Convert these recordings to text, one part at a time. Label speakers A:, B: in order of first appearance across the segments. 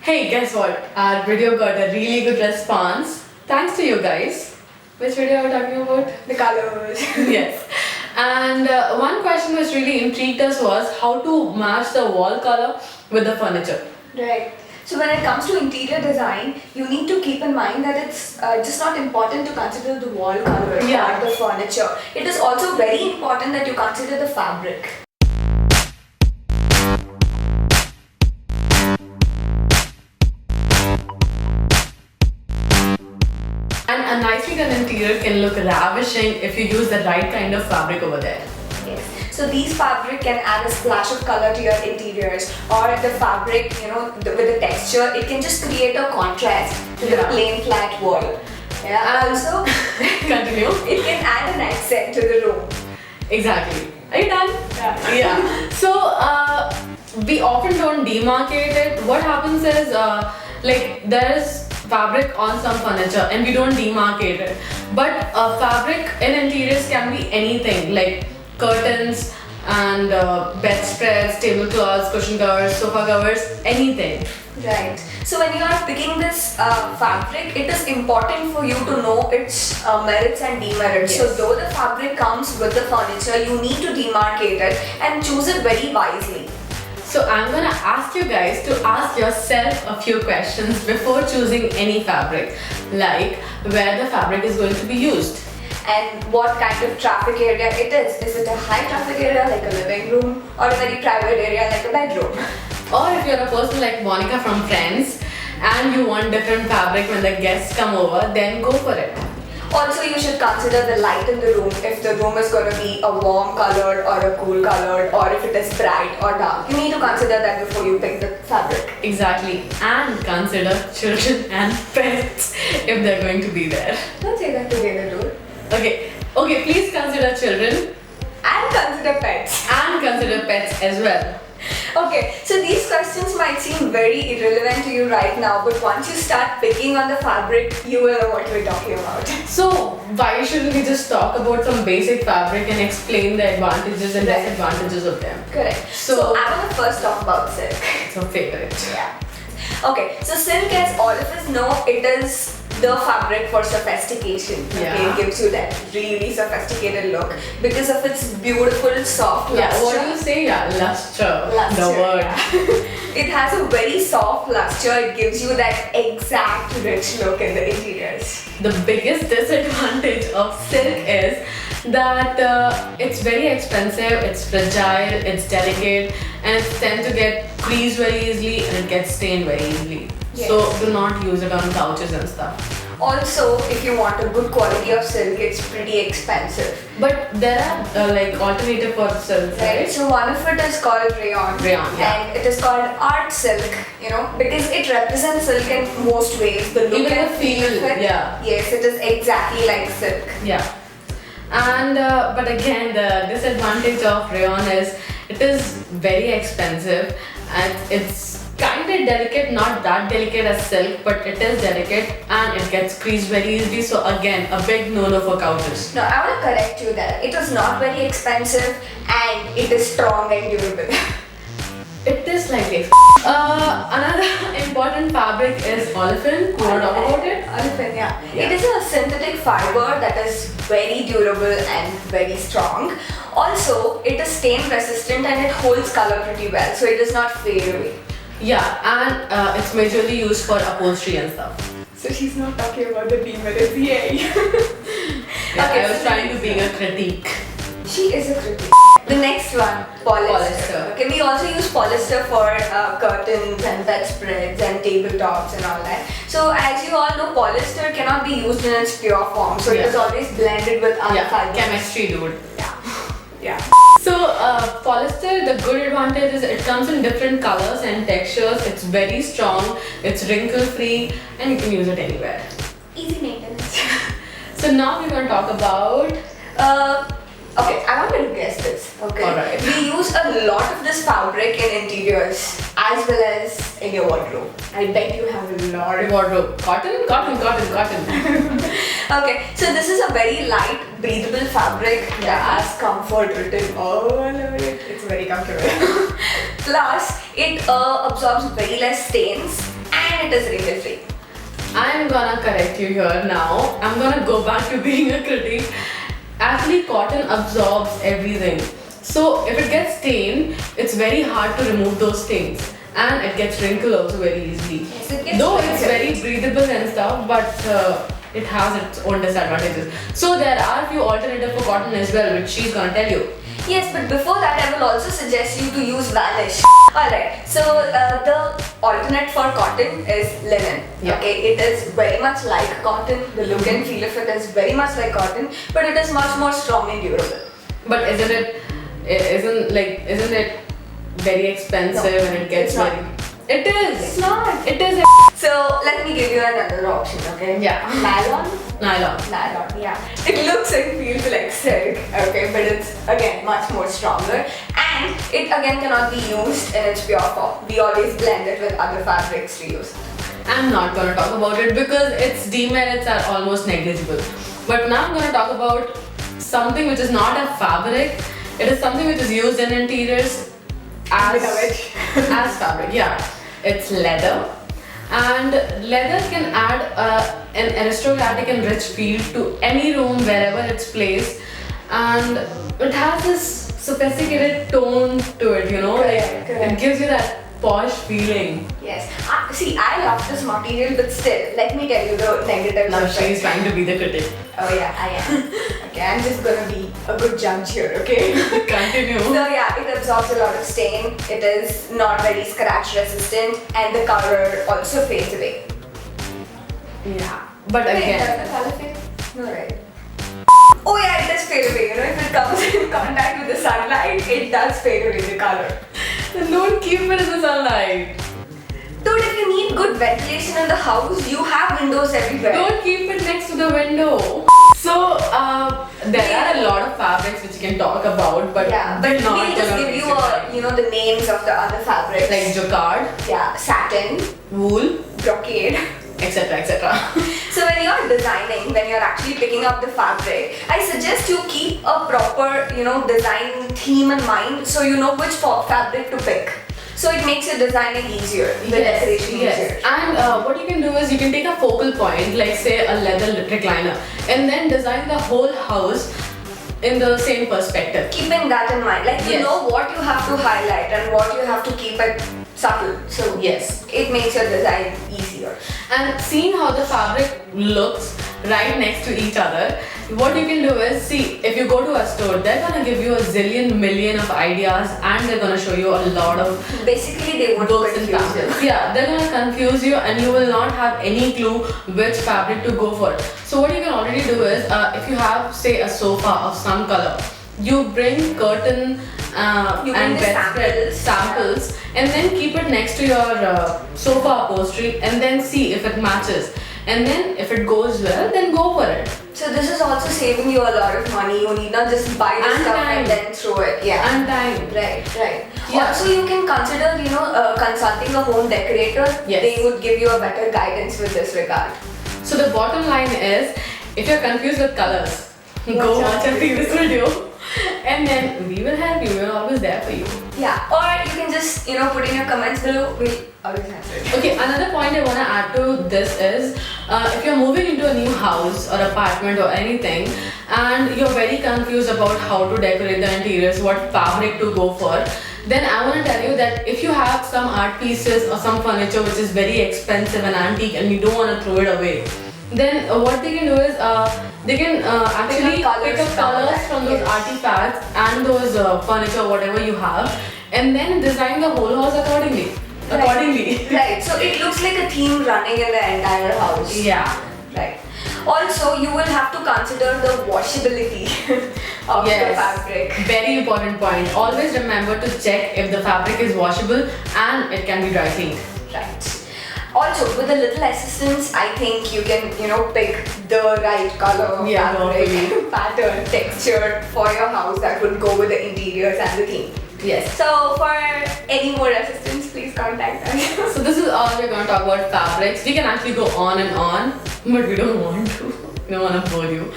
A: Hey, guess what? Our video got a really good response. Thanks to you guys. Which video are we talking about?
B: The colors.
A: Yes. And one question which really intrigued us was how to match the wall color with the furniture.
B: Right. So when it comes to interior design, you need to keep in mind that it's just not important to consider the wall color
A: Yeah.
B: or the furniture. It is also very important that you consider the fabric.
A: And a nicely done interior can look ravishing if you use the right kind of fabric over there.
B: Yes. So these fabric can add a splash of color to your interiors, or the fabric, with the texture, it can just create a contrast to the
A: Yeah.
B: plain flat wall. Yeah. And also,
A: Continue.
B: it can add an accent to the room.
A: Exactly. Are you done?
B: Yeah.
A: Yeah. So we often don't demarcate it. What happens is like there's fabric on some furniture and we don't demarcate it. But fabric in interiors can be anything like curtains and bedspreads, tablecloths, cushion covers, sofa covers, anything.
B: Right. So when you are picking this fabric, it is important for you to know its merits and demerits.
A: Yes.
B: So though the fabric comes with the furniture, you need to demarcate it and choose it very wisely.
A: So I'm gonna ask you guys to ask yourself a few questions before choosing any fabric, like where the fabric is going to be used.
B: And what kind of traffic area it is. Is it a high traffic area like a living room, or a very private area like a bedroom?
A: Or if you're a person like Monica from Friends and you want different fabric when the guests come over, then go for it.
B: Also, you should consider the light in the room. If the room is going to be a warm colored or a cool colored, or if it is bright or dark. You need to consider that before you pick the fabric.
A: Exactly. And consider children and pets if they're going to be there.
B: Don't say that together, dude.
A: Okay, please consider children
B: And consider pets.
A: and consider pets as well.
B: Okay, so these questions might seem very irrelevant to you right now, but once you start picking on the fabric, you will know what we're talking about.
A: So why shouldn't we just talk about some basic fabric and explain the advantages and
B: Right.
A: disadvantages of them?
B: Correct.
A: So-
B: So I want to first talk about silk.
A: It's a favorite.
B: Yeah. Okay, so silk, as all of us know, it is the fabric for sophistication. Okay,
A: Yeah.
B: it gives you that really sophisticated look because of its beautiful soft
A: Yeah,
B: luster.
A: what do you say? Yeah, luster.
B: Luster,
A: The word.
B: yeah. It has a very soft luster. It gives you that exact rich look in the interiors.
A: The biggest disadvantage of silk is that it's very expensive, it's fragile, it's delicate, and it tends to get creased very easily and it gets stained very easily.
B: Yes.
A: So do not use it on couches and stuff.
B: Also, if you want a good quality of silk, it's pretty expensive.
A: But there are like alternative for silk,
B: Right,
A: right?
B: so one of it is called rayon.
A: Rayon, yeah.
B: And it is called art silk, because it represents silk in most ways. The look
A: Even
B: and
A: the
B: feel
A: feel,
B: of it.
A: yeah.
B: Yes, it is exactly like silk.
A: Yeah. And but again, the disadvantage of rayon is it is very expensive and it's kind of delicate, not that delicate as silk, but it is delicate and it gets creased very easily. So again, a big no-no for couches.
B: No, I want to correct you there. It is not very expensive and it is strong and durable.
A: It is slightly. Another important fabric is olefin. You want to talk about it?
B: Olefin, yeah.
A: Yeah.
B: It is a synthetic fiber that is very durable and very strong. Also, it is stain resistant and it holds color pretty well, so it does not fade away.
A: Yeah, and it's majorly used for upholstery and stuff.
B: So she's not talking about the demerits, yay!
A: Yeah,
B: Okay,
A: I was
B: so
A: trying to be a critique.
B: She is a critic. The next one, polyester.
A: Polyester.
B: Okay, we also use polyester for curtains and bedspreads and tabletops and all that. So as you all know, polyester cannot be used in its pure form. So it
A: Yeah.
B: is always blended with other
A: Yeah,
B: fibers.
A: chemistry, dude.
B: Yeah.
A: So polyester, the good advantage is it comes in different colors and textures. It's very strong, it's wrinkle free, and you can use it anywhere.
B: Easy maintenance.
A: So now we're going to talk about
B: Okay, I wanted to guess this. Okay.
A: Alright.
B: We use a lot of this fabric in interiors as well as in your wardrobe. I bet you have a lot of.
A: wardrobe. Cotton.
B: Okay, so this is a very light, breathable fabric that has comfort written all over it. It's very comfortable. Plus, it absorbs very less stains and it is wrinkle free.
A: I'm gonna correct you here now. I'm gonna go back to being a critic. Actually, cotton absorbs everything. So if it gets stained, it's very hard to remove those stains. And it gets wrinkled also very easily.
B: Yes, it gets
A: Though it's
B: wrinkled.
A: very breathable and stuff, but it has its own disadvantages. So there are a few alternatives for cotton as well, which she's gonna tell you.
B: Yes, but before that, I will also suggest you to use Vanish. Alright, so the alternate for cotton is linen.
A: Yeah.
B: Okay, it is very much like cotton. The look and feel of it is very much like cotton, but it is much more strong and durable.
A: But isn't it very expensive
B: No,
A: and it gets
B: it's not.
A: very... It is!
B: It's not.
A: It is
B: So let me give you another option, okay?
A: Yeah.
B: Nylon?
A: nylon.
B: Nylon, yeah. It looks and feels like silk, okay, but it's again much more stronger, and it again cannot be used in its pure form. We always blend it with other fabrics to use.
A: I'm not gonna talk about it because its demerits are almost negligible. But now I'm gonna talk about something which is not a fabric. It is something which is used in interiors as as fabric. Yeah, it's leather, and leather can add an aristocratic and rich feel to any room wherever it's placed, and it has this sophisticated tone to it. You know,
B: Correct, correct.
A: it gives you that posh feeling.
B: Yes. See, I love this material, but still, let me tell you the negatives
A: Now
B: of
A: she's
B: it.
A: trying to be the critic.
B: Oh yeah, I am. Okay, I'm just gonna be a good judge here, okay?
A: Continue.
B: So yeah, it absorbs a lot of stain. It is not very scratch resistant, and the color also fades away.
A: Yeah, but
B: Wait,
A: again,
B: does the color fade? No, right? Oh yeah, it does fade away. You know, if it comes in contact with the sunlight, it does fade away the color.
A: then don't keep it in the sunlight.
B: Dude, if you need good ventilation in the house, you have windows everywhere.
A: Don't keep it next to the window. So, there are a lot of fabrics which you can talk about, but
B: Yeah, but
A: we're not
B: we'll just
A: gonna
B: give
A: waste
B: you
A: your time.
B: you know, the names of the other fabrics.
A: Like jacquard,
B: Yeah, satin,
A: wool,
B: brocade.
A: etc. etc.
B: So when you're designing, when you're actually picking up the fabric, I suggest you keep a proper, you know, design theme in mind, so you know which fabric to pick. So it makes your designing easier, the decoration easier.
A: And what you can do is you can take a focal point, like say a leather recliner, and then design the whole house in the same perspective.
B: Keeping that in mind, like you
A: Yes.
B: know what you have to highlight and what you have to keep it subtle. So
A: Yes.
B: it makes your design easier.
A: And seeing how the fabric looks right next to each other, what you can do is see, if you go to a store, they're gonna give you a zillion million of ideas and they're gonna show you a lot of
B: Basically, they want to
A: books and
B: confuse you.
A: pamphlets. Yeah, they're gonna confuse you and you will not have any clue which fabric to go for. So what you can already do is, if you have say a sofa of some color, you bring curtain
B: You bring
A: and
B: the
A: bedspread samples and then keep it next to your sofa upholstery and then see if it matches. And then if it goes well, then go for it.
B: So this is also saving you a lot of money. You need not just buy the
A: And
B: stuff
A: time.
B: and then throw it. Yeah.
A: And time.
B: Right, right.
A: Yeah.
B: Also, you can consider, you know, consulting a home decorator.
A: Yes.
B: They would give you a better guidance with this regard.
A: So the bottom line is, if you're confused with colors, go watch our previous video. And then we will help you. We're always there for you.
B: Yeah. Or you can just, you know, put in your comments below. We'll always answer it.
A: Okay, another point I want to add to this is, if you're moving into a new house or apartment or anything, and you're very confused about how to decorate the interiors, what fabric to go for, then I want to tell you that if you have some art pieces or some furniture which is very expensive and antique and you don't want to throw it away, then what they can do is they can actually pick up colors from those
B: Yes.
A: artifacts and those furniture, whatever you have, and then design the whole house accordingly.
B: Right. So it looks like a theme running in the entire house.
A: Yeah.
B: Right. Also, you will have to consider the washability of the fabric.
A: Very important point. Always remember to check if the fabric is washable and it can be dry cleaned.
B: Right. Also, with a little assistance, I think you can, you know, pick the right color,
A: Yeah,
B: fabric,
A: hopefully.
B: pattern, texture for your house that would go with the interiors and the theme.
A: Yes.
B: So, for any more assistance, please contact us.
A: So this is all we're going to talk about fabrics. We can actually go on and on, but we don't want to. We don't want to bore you.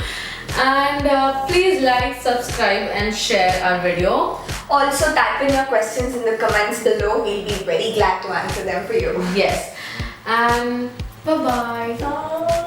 A: And please like, subscribe and share our video.
B: Also, type in your questions in the comments below. We'll be very glad to answer them for you.
A: Yes. and bye bye.
B: Bye.